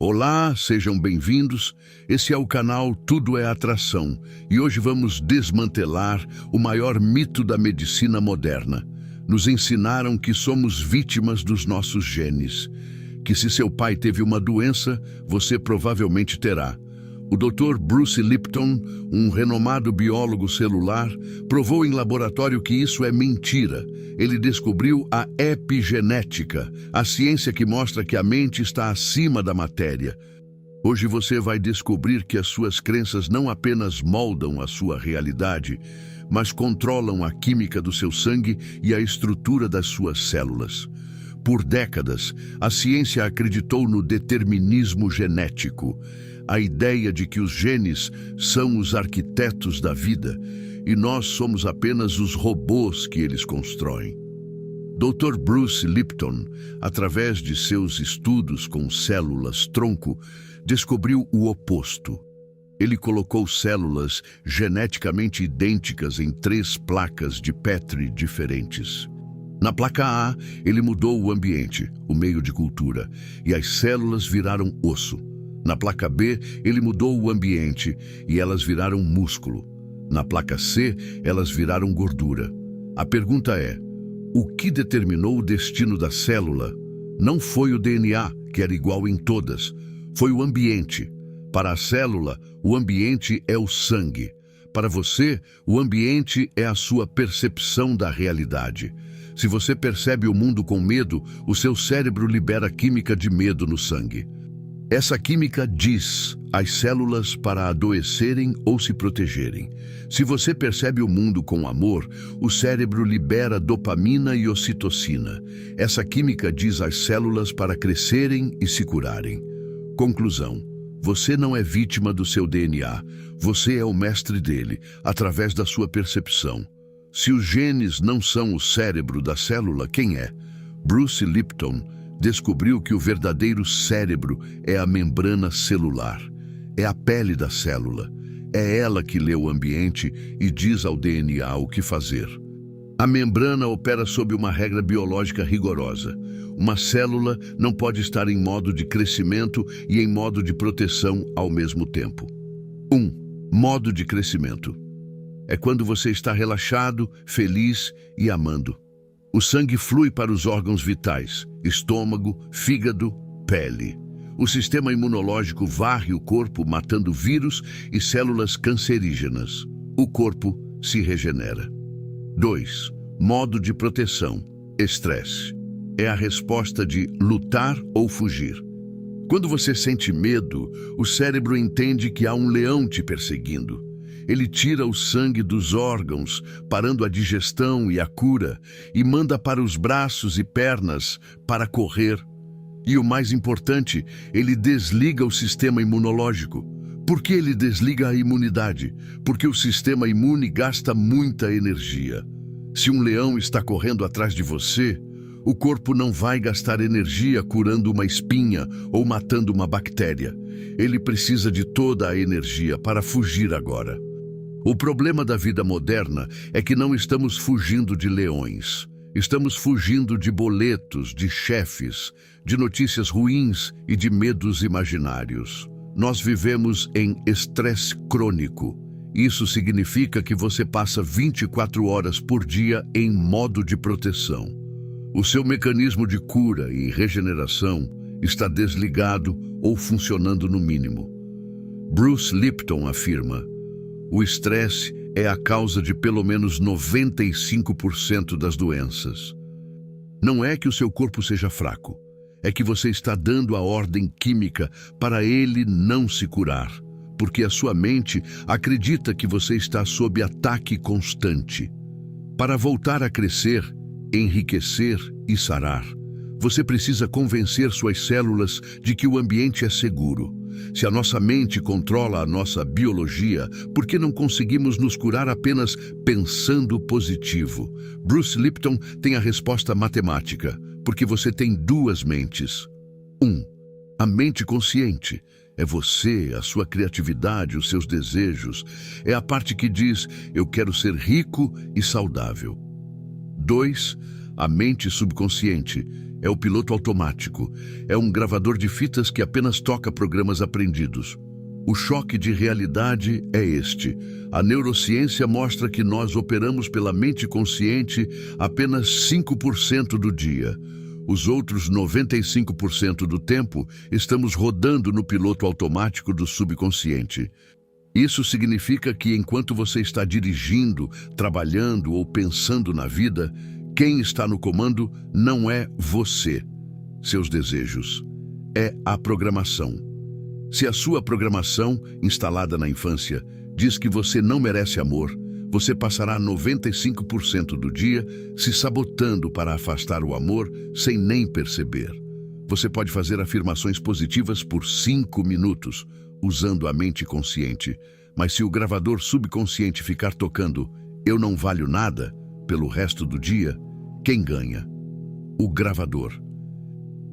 Olá, sejam bem-vindos. Esse é o canal Tudo é Atração e hoje vamos desmantelar o maior mito da medicina moderna. Nos ensinaram que somos vítimas dos nossos genes, que se seu pai teve uma doença, você provavelmente terá. O Dr. Bruce Lipton, um renomado biólogo celular, provou em laboratório que isso é mentira. Ele descobriu a epigenética, a ciência que mostra que a mente está acima da matéria. Hoje você vai descobrir que as suas crenças não apenas moldam a sua realidade, mas controlam a química do seu sangue e a estrutura das suas células. Por décadas, a ciência acreditou no determinismo genético, a ideia de que os genes são os arquitetos da vida e nós somos apenas os robôs que eles constroem. Dr. Bruce Lipton, através de seus estudos com células-tronco, descobriu o oposto. Ele colocou células geneticamente idênticas em 3 placas de Petri diferentes. Na placa A, ele mudou o ambiente, o meio de cultura, e as células viraram osso. Na placa B, ele mudou o ambiente e elas viraram músculo. Na placa C, elas viraram gordura. A pergunta é: o que determinou o destino da célula? Não foi o DNA, que era igual em todas, foi o ambiente. Para a célula, o ambiente é o sangue. Para você, o ambiente é a sua percepção da realidade. Se você percebe o mundo com medo, o seu cérebro libera química de medo no sangue. Essa química diz às células para adoecerem ou se protegerem. Se você percebe o mundo com amor, o cérebro libera dopamina e ocitocina. Essa química diz às células para crescerem e se curarem. Conclusão: você não é vítima do seu DNA, você é o mestre dele, através da sua percepção. Se os genes não são o cérebro da célula, quem é? Bruce Lipton descobriu que o verdadeiro cérebro é a membrana celular, é a pele da célula. É ela que lê o ambiente e diz ao DNA o que fazer. A membrana opera sob uma regra biológica rigorosa. Uma célula não pode estar em modo de crescimento e em modo de proteção ao mesmo tempo. 1. Modo de crescimento. É quando você está relaxado, feliz e amando. O sangue flui para os órgãos vitais, estômago, fígado, pele. O sistema imunológico varre o corpo, matando vírus e células cancerígenas. O corpo se regenera. 2. Modo de proteção. Estresse. É a resposta de lutar ou fugir. Quando você sente medo, o cérebro entende que há um leão te perseguindo. Ele tira o sangue dos órgãos, parando a digestão e a cura, e manda para os braços e pernas para correr. E o mais importante, ele desliga o sistema imunológico. Por que ele desliga a imunidade? Porque o sistema imune gasta muita energia. Se um leão está correndo atrás de você, o corpo não vai gastar energia curando uma espinha ou matando uma bactéria. Ele precisa de toda a energia para fugir agora. O problema da vida moderna é que não estamos fugindo de leões. Estamos fugindo de boletos, de chefes, de notícias ruins e de medos imaginários. Nós vivemos em estresse crônico. Isso significa que você passa 24 horas por dia em modo de proteção. O seu mecanismo de cura e regeneração está desligado ou funcionando no mínimo. Bruce Lipton afirma: o estresse é a causa de pelo menos 95% das doenças. Não é que o seu corpo seja fraco, é que você está dando a ordem química para ele não se curar, porque a sua mente acredita que você está sob ataque constante. Para voltar a crescer, enriquecer e sarar, você precisa convencer suas células de que o ambiente é seguro. Se a nossa mente controla a nossa biologia, por que não conseguimos nos curar apenas pensando positivo? Bruce Lipton tem a resposta matemática, porque você tem 2 mentes. 1. A mente consciente. É você, a sua criatividade, os seus desejos. É a parte que diz: eu quero ser rico e saudável. 2. A mente subconsciente. É o piloto automático. É um gravador de fitas que apenas toca programas aprendidos. O choque de realidade é este. A neurociência mostra que nós operamos pela mente consciente apenas 5% do dia. Os outros 95% do tempo estamos rodando no piloto automático do subconsciente. Isso significa que enquanto você está dirigindo, trabalhando ou pensando na vida, quem está no comando não é você, seus desejos. É a programação. Se a sua programação, instalada na infância, diz que você não merece amor, você passará 95% do dia se sabotando para afastar o amor sem nem perceber. Você pode fazer afirmações positivas por 5 minutos, usando a mente consciente, mas se o gravador subconsciente ficar tocando "eu não valho nada" pelo resto do dia, quem ganha? O gravador.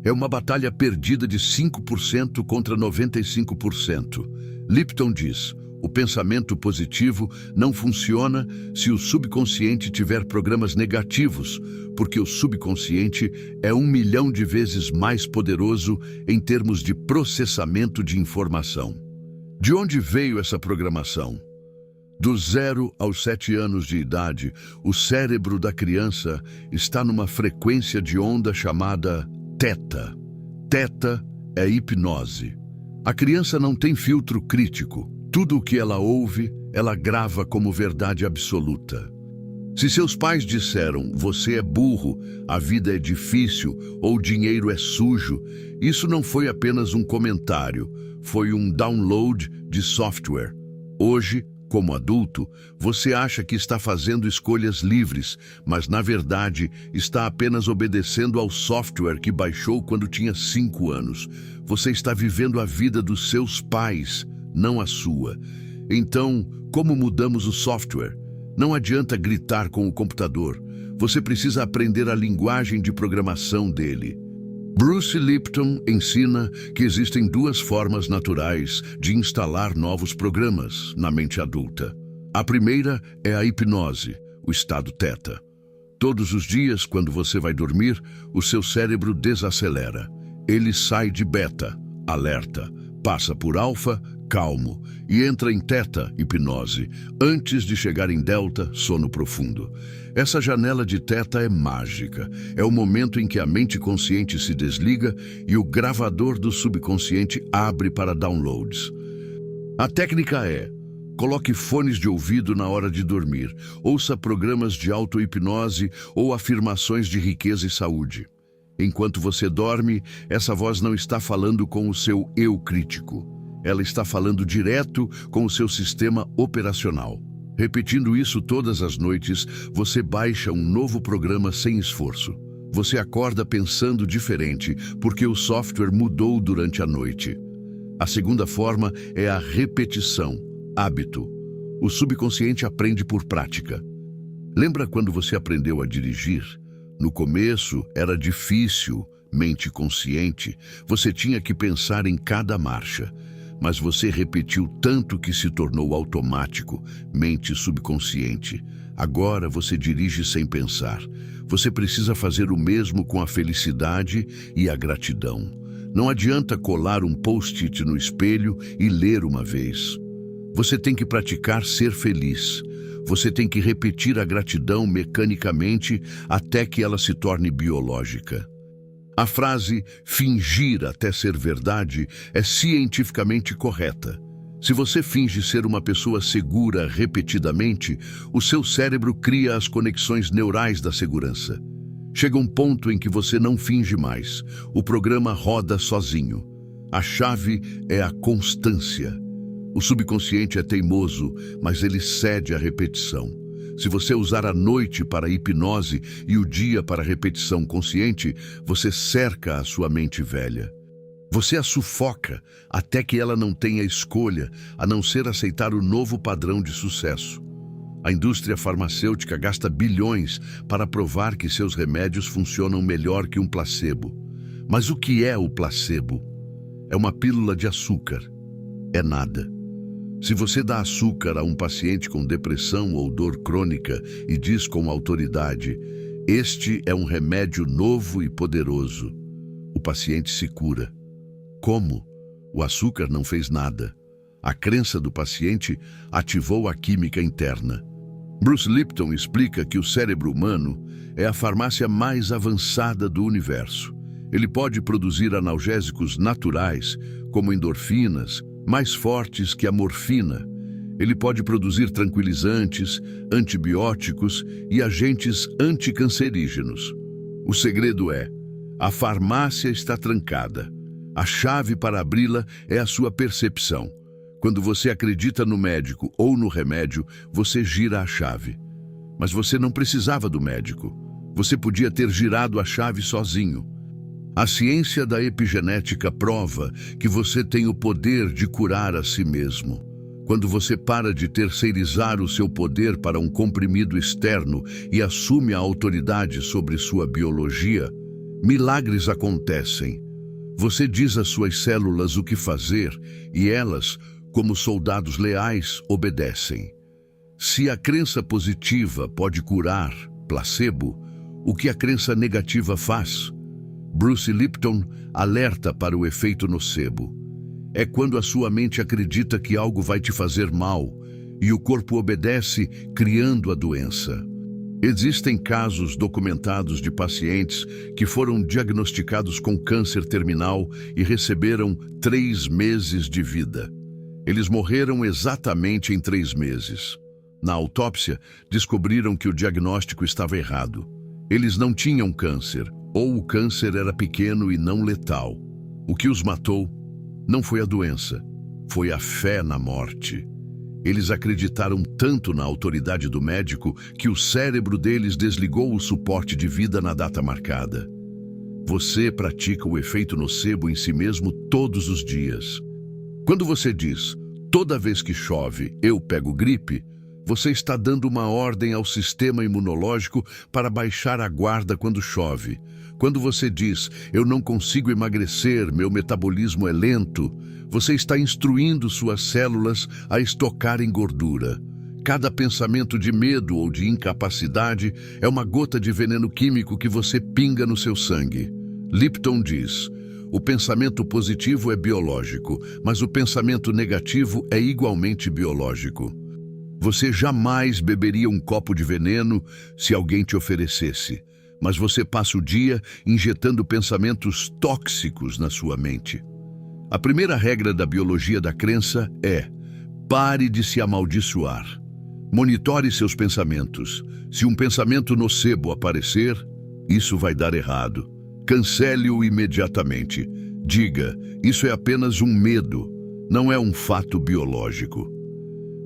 É uma batalha perdida de 5% contra 95%. Lipton diz: o pensamento positivo não funciona se o subconsciente tiver programas negativos, porque o subconsciente é 1 milhão de vezes mais poderoso em termos de processamento de informação. De onde veio essa programação? Do 0 aos 7 anos de idade, o cérebro da criança está numa frequência de onda chamada teta. Teta é hipnose. A criança não tem filtro crítico. Tudo o que ela ouve, ela grava como verdade absoluta. Se seus pais disseram "você é burro, a vida é difícil" ou "o dinheiro é sujo", isso não foi apenas um comentário, foi um download de software. Hoje, como adulto, você acha que está fazendo escolhas livres, mas na verdade está apenas obedecendo ao software que baixou quando tinha 5 anos. Você está vivendo a vida dos seus pais, não a sua. Então, como mudamos o software? Não adianta gritar com o computador. Você precisa aprender a linguagem de programação dele. Bruce Lipton ensina que existem 2 formas naturais de instalar novos programas na mente adulta. A primeira é a hipnose, o estado teta. Todos os dias, quando você vai dormir, o seu cérebro desacelera. Ele sai de beta, alerta, passa por alfa, calmo, e entra em teta, hipnose, antes de chegar em delta, sono profundo. Essa janela de teta é mágica. É o momento em que a mente consciente se desliga e o gravador do subconsciente abre para downloads. A técnica é: coloque fones de ouvido na hora de dormir, ouça programas de auto-hipnose ou afirmações de riqueza e saúde. Enquanto você dorme, essa voz não está falando com o seu eu crítico. Ela está falando direto com o seu sistema operacional. Repetindo isso todas as noites, você baixa um novo programa sem esforço. Você acorda pensando diferente, porque o software mudou durante a noite. A segunda forma é a repetição, hábito. O subconsciente aprende por prática. Lembra quando você aprendeu a dirigir? No começo era difícil, mente consciente. Você tinha que pensar em cada marcha. Mas você repetiu tanto que se tornou automático, mente subconsciente. Agora você dirige sem pensar. Você precisa fazer o mesmo com a felicidade e a gratidão. Não adianta colar um post-it no espelho e ler uma vez. Você tem que praticar ser feliz. Você tem que repetir a gratidão mecanicamente até que ela se torne biológica. A frase "fingir até ser verdade" é cientificamente correta. Se você finge ser uma pessoa segura repetidamente, o seu cérebro cria as conexões neurais da segurança. Chega um ponto em que você não finge mais. O programa roda sozinho. A chave é a constância. O subconsciente é teimoso, mas ele cede à repetição. Se você usar a noite para a hipnose e o dia para a repetição consciente, você cerca a sua mente velha. Você a sufoca até que ela não tenha escolha, a não ser aceitar o novo padrão de sucesso. A indústria farmacêutica gasta bilhões para provar que seus remédios funcionam melhor que um placebo. Mas o que é o placebo? É uma pílula de açúcar. É nada. Se você dá açúcar a um paciente com depressão ou dor crônica e diz com autoridade: Este é um remédio novo e poderoso. O paciente se cura. Como? O açúcar não fez nada. A crença do paciente ativou a química interna. Bruce Lipton explica que o cérebro humano é a farmácia mais avançada do universo. Ele pode produzir analgésicos naturais, como endorfinas, mais fortes que a morfina. Ele pode produzir tranquilizantes, antibióticos e agentes anticancerígenos. O segredo é: a farmácia está trancada. A chave para abri-la é a sua percepção. Quando você acredita no médico ou no remédio, você gira a chave. Mas você não precisava do médico. Você podia ter girado a chave sozinho. A ciência da epigenética prova que você tem o poder de curar a si mesmo. Quando você para de terceirizar o seu poder para um comprimido externo e assume a autoridade sobre sua biologia, milagres acontecem. Você diz às suas células o que fazer e elas, como soldados leais, obedecem. Se a crença positiva pode curar, placebo, o que a crença negativa faz? Bruce Lipton alerta para o efeito nocebo. É quando a sua mente acredita que algo vai te fazer mal e o corpo obedece, criando a doença. Existem casos documentados de pacientes que foram diagnosticados com câncer terminal e receberam 3 meses de vida. Eles morreram exatamente em 3 meses. Na autópsia, descobriram que o diagnóstico estava errado. Eles não tinham câncer, ou o câncer era pequeno e não letal. O que os matou não foi a doença, foi a fé na morte. Eles acreditaram tanto na autoridade do médico que o cérebro deles desligou o suporte de vida na data marcada. Você pratica o efeito nocebo em si mesmo todos os dias. Quando você diz, toda vez que chove, eu pego gripe, você está dando uma ordem ao sistema imunológico para baixar a guarda quando chove. Quando você diz, eu não consigo emagrecer, meu metabolismo é lento, você está instruindo suas células a estocarem gordura. Cada pensamento de medo ou de incapacidade é uma gota de veneno químico que você pinga no seu sangue. Lipton diz, o pensamento positivo é biológico, mas o pensamento negativo é igualmente biológico. Você jamais beberia um copo de veneno se alguém te oferecesse, mas você passa o dia injetando pensamentos tóxicos na sua mente. A primeira regra da biologia da crença é: pare de se amaldiçoar. Monitore seus pensamentos. Se um pensamento nocebo aparecer, isso vai dar errado. Cancele-o imediatamente. Diga, isso é apenas um medo, não é um fato biológico.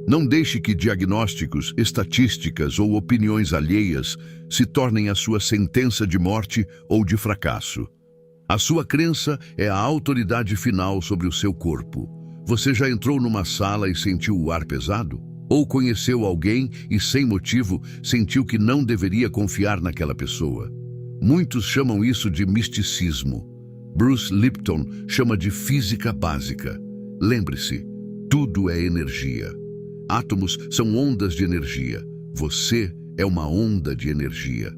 Não deixe que diagnósticos, estatísticas ou opiniões alheias se tornem a sua sentença de morte ou de fracasso. A sua crença é a autoridade final sobre o seu corpo. Você já entrou numa sala e sentiu o ar pesado? Ou conheceu alguém e, sem motivo, sentiu que não deveria confiar naquela pessoa? Muitos chamam isso de misticismo. Bruce Lipton chama de física básica. Lembre-se, tudo é energia. Átomos são ondas de energia. Você é uma onda de energia.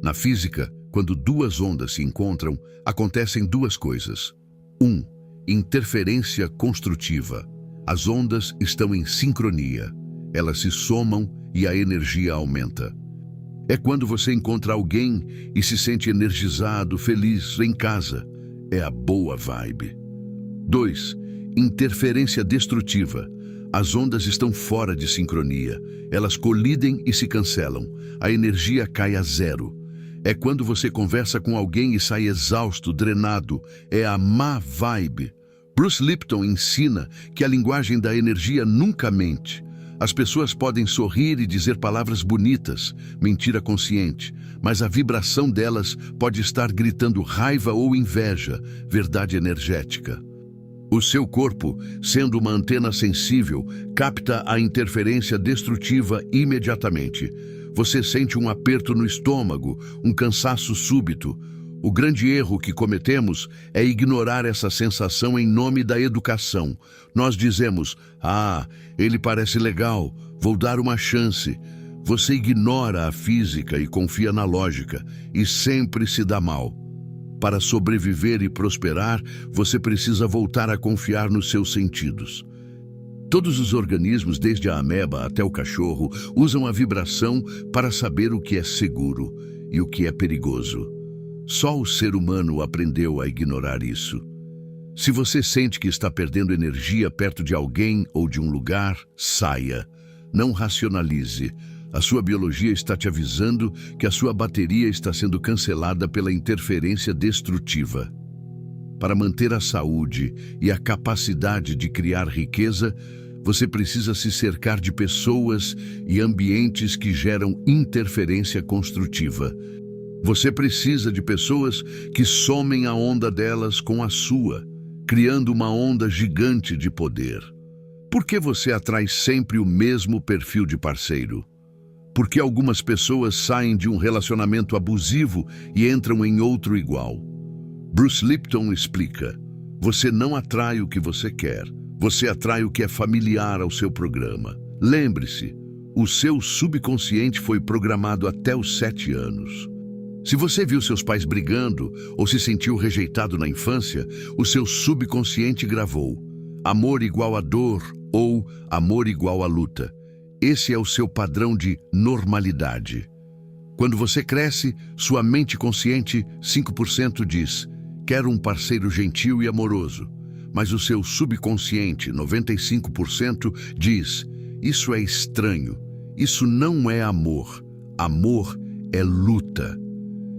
Na física, quando 2 ondas se encontram, acontecem 2 coisas. 1. Interferência construtiva. As ondas estão em sincronia. Elas se somam e a energia aumenta. É quando você encontra alguém e se sente energizado, feliz, em casa. É a boa vibe. 2. Interferência destrutiva. As ondas estão fora de sincronia. Elas colidem e se cancelam. A energia cai a 0. É quando você conversa com alguém e sai exausto, drenado. É a má vibe. Bruce Lipton ensina que a linguagem da energia nunca mente. As pessoas podem sorrir e dizer palavras bonitas, mentira consciente, mas a vibração delas pode estar gritando raiva ou inveja, verdade energética. O seu corpo, sendo uma antena sensível, capta a interferência destrutiva imediatamente. Você sente um aperto no estômago, um cansaço súbito. O grande erro que cometemos é ignorar essa sensação em nome da educação. Nós dizemos, ele parece legal, vou dar uma chance. Você ignora a física e confia na lógica, e sempre se dá mal. Para sobreviver e prosperar, você precisa voltar a confiar nos seus sentidos. Todos os organismos, desde a ameba até o cachorro, usam a vibração para saber o que é seguro e o que é perigoso. Só o ser humano aprendeu a ignorar isso. Se você sente que está perdendo energia perto de alguém ou de um lugar, saia. Não racionalize. A sua biologia está te avisando que a sua bateria está sendo cancelada pela interferência destrutiva. Para manter a saúde e a capacidade de criar riqueza, você precisa se cercar de pessoas e ambientes que geram interferência construtiva. Você precisa de pessoas que somem a onda delas com a sua, criando uma onda gigante de poder. Por que você atrai sempre o mesmo perfil de parceiro? Porque algumas pessoas saem de um relacionamento abusivo e entram em outro igual. Bruce Lipton explica: você não atrai o que você quer, você atrai o que é familiar ao seu programa. Lembre-se, o seu subconsciente foi programado até os 7 anos. Se você viu seus pais brigando ou se sentiu rejeitado na infância, o seu subconsciente gravou: amor igual a dor ou amor igual a luta. Esse é o seu padrão de normalidade. Quando você cresce, sua mente consciente, 5%, diz: quero um parceiro gentil e amoroso. Mas o seu subconsciente, 95%, diz: isso é estranho, isso não é amor. Amor é luta.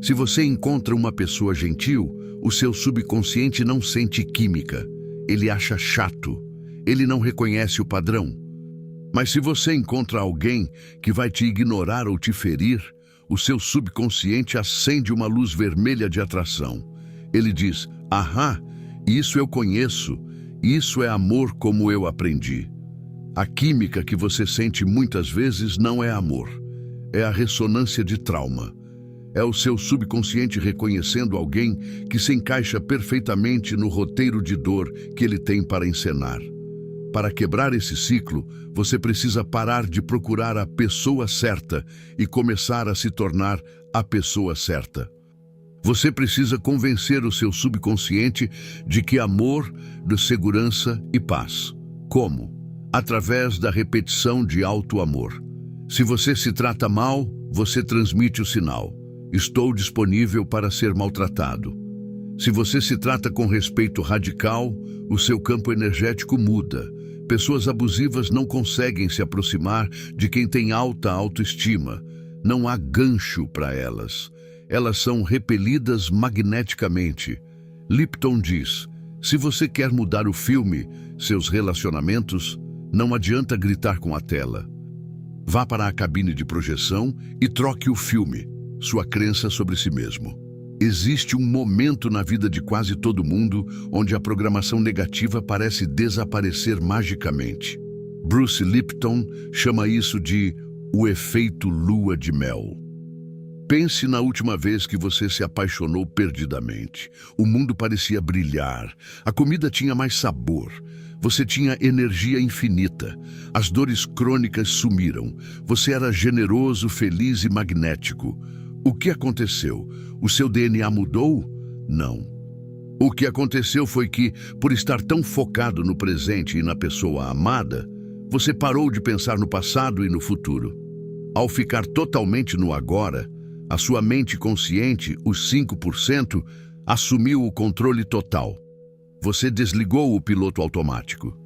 Se você encontra uma pessoa gentil, o seu subconsciente não sente química. Ele acha chato. Ele não reconhece o padrão. Mas se você encontra alguém que vai te ignorar ou te ferir, o seu subconsciente acende uma luz vermelha de atração. Ele diz: ahá, isso eu conheço, isso é amor como eu aprendi. A química que você sente muitas vezes não é amor, é a ressonância de trauma. É o seu subconsciente reconhecendo alguém que se encaixa perfeitamente no roteiro de dor que ele tem para encenar. Para quebrar esse ciclo, você precisa parar de procurar a pessoa certa e começar a se tornar a pessoa certa. Você precisa convencer o seu subconsciente de que amor, de segurança e paz. Como? Através da repetição de auto-amor. Se você se trata mal, você transmite o sinal: estou disponível para ser maltratado. Se você se trata com respeito radical, o seu campo energético muda. Pessoas abusivas não conseguem se aproximar de quem tem alta autoestima. Não há gancho para elas. Elas são repelidas magneticamente. Lipton diz: se você quer mudar o filme, seus relacionamentos, não adianta gritar com a tela. Vá para a cabine de projeção e troque o filme, sua crença sobre si mesmo. Existe um momento na vida de quase todo mundo onde a programação negativa parece desaparecer magicamente. Bruce Lipton chama isso de o efeito lua de mel. Pense na última vez que você se apaixonou perdidamente. O mundo parecia brilhar, a comida tinha mais sabor, você tinha energia infinita, as dores crônicas sumiram, você era generoso, feliz e magnético. O que aconteceu? O seu DNA mudou? Não. O que aconteceu foi que, por estar tão focado no presente e na pessoa amada, você parou de pensar no passado e no futuro. Ao ficar totalmente no agora, a sua mente consciente, os 5%, assumiu o controle total. Você desligou o piloto automático.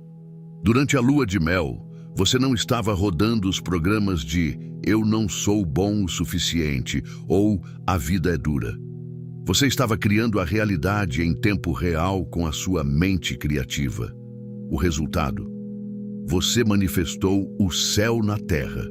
Durante a lua de mel, você não estava rodando os programas de "eu não sou bom o suficiente" ou "a vida é dura". Você estava criando a realidade em tempo real com a sua mente criativa. O resultado? Você manifestou o céu na terra.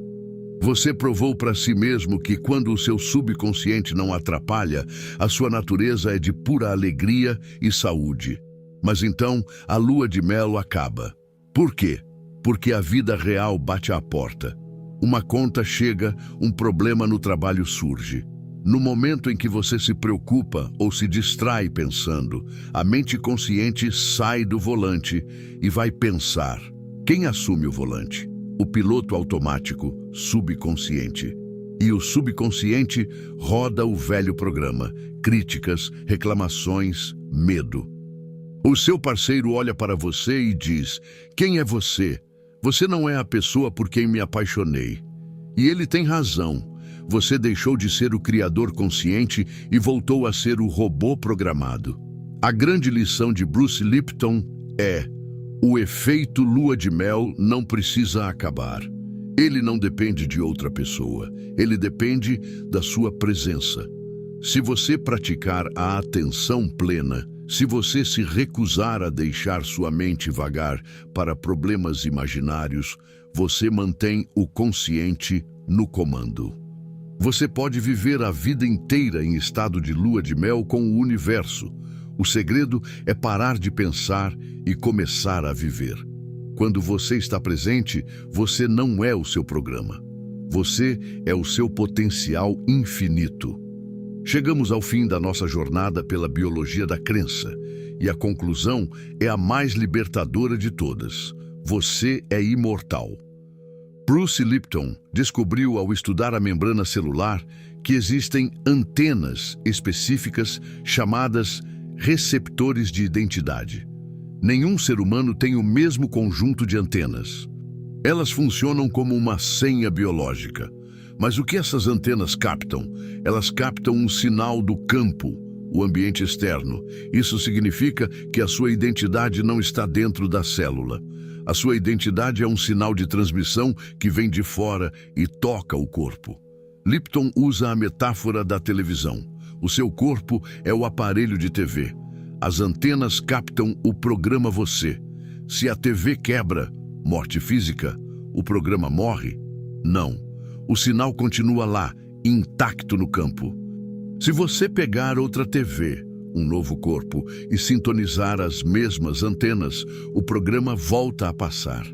Você provou para si mesmo que quando o seu subconsciente não atrapalha, a sua natureza é de pura alegria e saúde. Mas então a lua de mel acaba. Por quê? Porque a vida real bate à porta. Uma conta chega, um problema no trabalho surge. No momento em que você se preocupa ou se distrai pensando, a mente consciente sai do volante e vai pensar. Quem assume o volante? o piloto automático subconsciente. E o subconsciente roda o velho programa: críticas, reclamações, medo. O seu parceiro olha para você e diz: quem é você? Você não é a pessoa por quem me apaixonei. E ele tem razão. Você deixou de ser o criador consciente e voltou a ser o robô programado. A grande lição de Bruce Lipton é: o efeito lua de mel não precisa acabar. Ele não depende de outra pessoa. Ele depende da sua presença. Se você praticar a atenção plena, se você se recusar a deixar sua mente vagar para problemas imaginários, você mantém o consciente no comando. Você pode viver a vida inteira em estado de lua de mel com o universo. O segredo é parar de pensar e começar a viver. Quando você está presente, você não é o seu programa. Você é o seu potencial infinito. Chegamos ao fim da nossa jornada pela biologia da crença, e a conclusão é a mais libertadora de todas. Você é imortal. Bruce Lipton descobriu, ao estudar a membrana celular, que existem antenas específicas chamadas receptores de identidade. Nenhum ser humano tem o mesmo conjunto de antenas. Elas funcionam como uma senha biológica. Mas o que essas antenas captam? Elas captam um sinal do campo, o ambiente externo. Isso significa que a sua identidade não está dentro da célula. A sua identidade é um sinal de transmissão que vem de fora e toca o corpo. Lipton usa a metáfora da televisão. O seu corpo é o aparelho de TV. As antenas captam o programa você. Se a TV quebra, morte física, o programa morre? Não. O sinal continua lá, intacto no campo. Se você pegar outra TV, um novo corpo, e sintonizar as mesmas antenas, o programa volta a passar.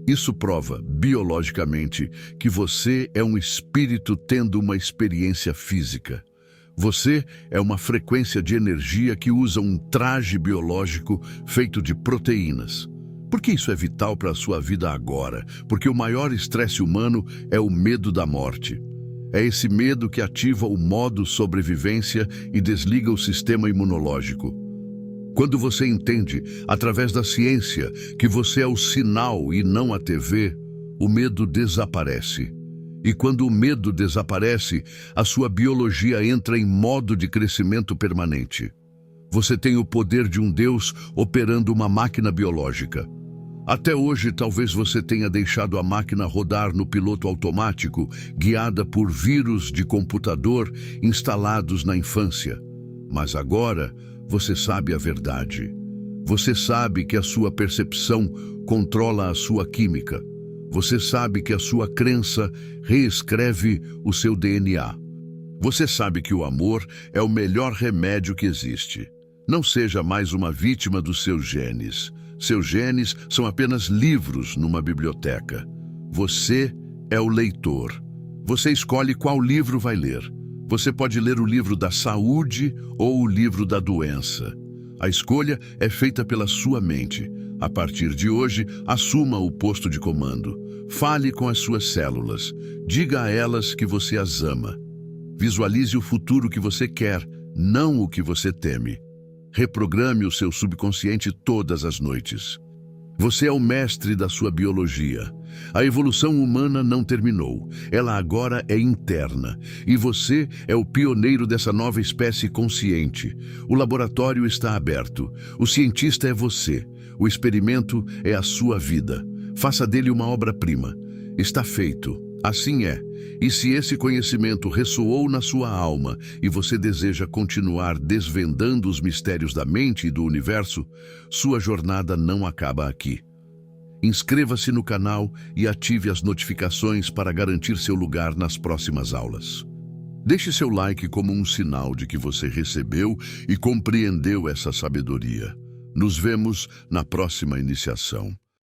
Isso prova, biologicamente, que você é um espírito tendo uma experiência física. Você é uma frequência de energia que usa um traje biológico feito de proteínas. Por que isso é vital para a sua vida agora? Porque o maior estresse humano é o medo da morte. É esse medo que ativa o modo sobrevivência e desliga o sistema imunológico. Quando você entende, através da ciência, que você é o sinal e não a TV, o medo desaparece. E quando o medo desaparece, a sua biologia entra em modo de crescimento permanente. Você tem o poder de um Deus operando uma máquina biológica. Até hoje, talvez você tenha deixado a máquina rodar no piloto automático, guiada por vírus de computador instalados na infância. Mas agora, você sabe a verdade. Você sabe que a sua percepção controla a sua química. Você sabe que a sua crença reescreve o seu DNA. Você sabe que o amor é o melhor remédio que existe. Não seja mais uma vítima dos seus genes. Seus genes são apenas livros numa biblioteca. Você é o leitor. Você escolhe qual livro vai ler. Você pode ler o livro da saúde ou o livro da doença. A escolha é feita pela sua mente. A partir de hoje, assuma o posto de comando. Fale com as suas células. Diga a elas que você as ama. Visualize o futuro que você quer, não o que você teme. Reprograme o seu subconsciente todas as noites. Você é o mestre da sua biologia. A evolução humana não terminou. Ela agora é interna. E você é o pioneiro dessa nova espécie consciente. O laboratório está aberto. O cientista é você. O experimento é a sua vida. Faça dele uma obra-prima. Está feito. Assim é. E se esse conhecimento ressoou na sua alma e você deseja continuar desvendando os mistérios da mente e do universo, sua jornada não acaba aqui. Inscreva-se no canal e ative as notificações para garantir seu lugar nas próximas aulas. Deixe seu like como um sinal de que você recebeu e compreendeu essa sabedoria. Nos vemos na próxima iniciação.